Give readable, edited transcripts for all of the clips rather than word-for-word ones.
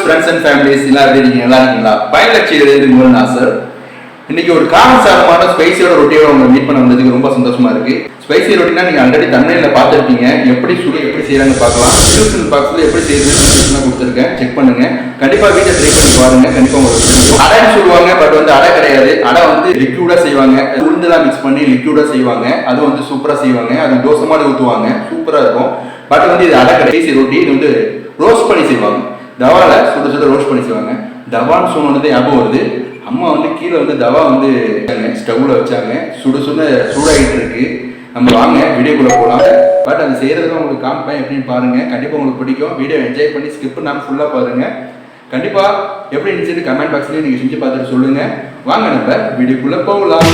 Friends and families, இன்னைக்கு ஒரு காரசாரமான ஸ்பைசியோட ரொட்டியோட உங்களை மீட் பண்ண வந்ததுக்கு ரொம்ப சந்தோஷமா இருக்கு. ஸ்பைசி ரொட்டினா நீங்க ஆல்ரெடி தமிழ்ல பார்த்துருப்பீங்க. எப்படி சுடி எப்படி செய்யறாங்க பார்க்கலாம். டிஸ்கிரிப்ஷன் பாக்ஸ்ல எப்படி செய்யறதுன்னு கொடுத்துருக்கேன், செக் பண்ணுங்க. கண்டிப்பா வீட்டை ட்ரை பண்ணி பாருங்க, கண்டிப்பா உங்களுக்கு அடைன்னு சொல்லுவாங்க. பட் வந்து அடை கிடையாது. அடை வந்து லிக்யூடா செய்வாங்க, உளுந்தெல்லாம் மிக்ஸ் பண்ணி லிக்யூடா செய்வாங்க. அது வந்து சூப்பரா செய்வாங்க. அது தோசை மாதிரி ஊற்றுவாங்க, சூப்பரா இருக்கும். பட் வந்து இது அடை கிடையாது. ரொட்டி இது வந்து ரோஸ்ட் பண்ணி செய்வாங்க. தவால சுட சுட ரோஸ்ட் பண்ணி செய்வாங்க. தவான்னு சொன்னது ஞாபகம் வருது. அம்மா வந்து கீழே வந்து தவா வந்து ஸ்டவ்ல வச்சாங்க, சுட சுட சூடாகிட்டு இருக்கு. நம்ம வாங்க வீடியோக்குள்ள போகலாம். பட் அது செய்யறதுக்கு உங்களுக்கு காமிப்பேன், எப்படின்னு பாருங்க. கண்டிப்பா உங்களுக்கு பிடிக்கும். வீடியோ என்ஜாய் பண்ணி ஸ்கிப் பண்ணாம ஃபுல்லா பாருங்க. கண்டிப்பா எப்படி இருந்துச்சு கமெண்ட் பாக்ஸ்லயே நீங்க செஞ்சு பார்த்துட்டு சொல்லுங்க. வாங்க நம்ம வீடியோக்குள்ள போகலாம்.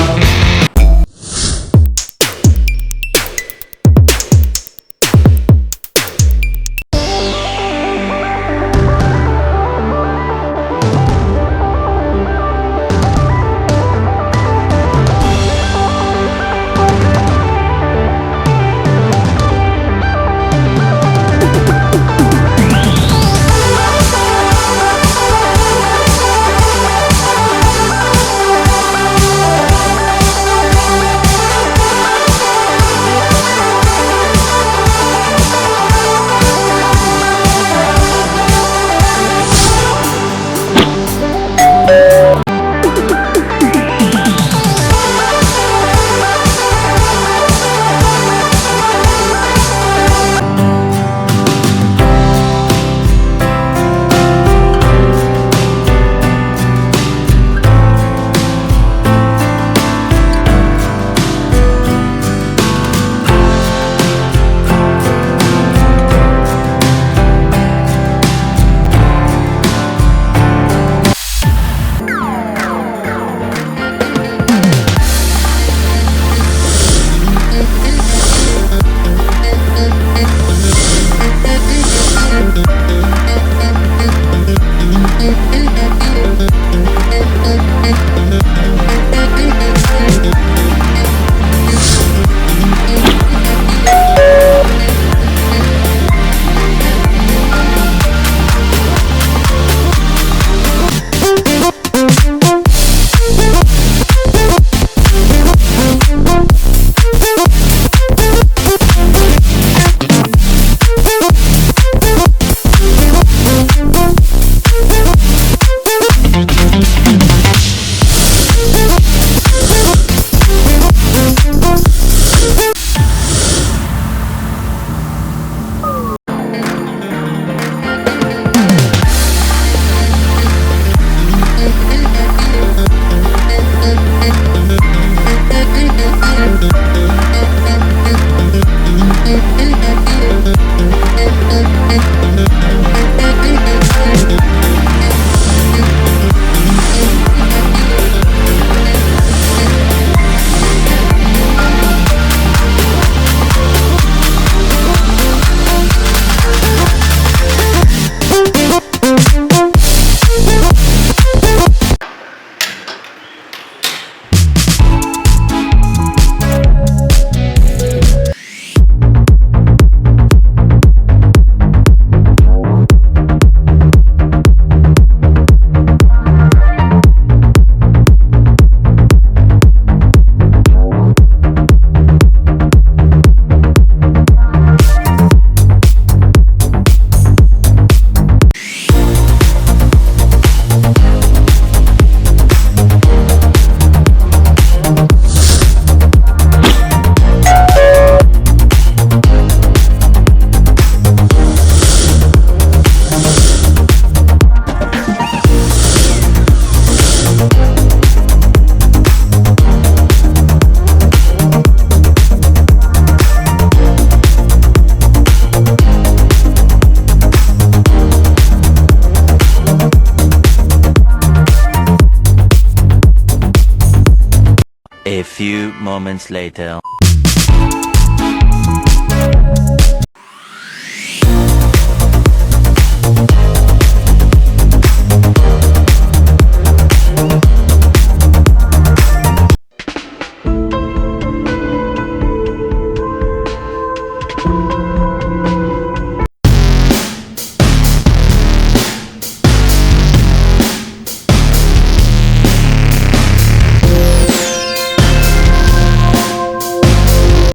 A few moments later.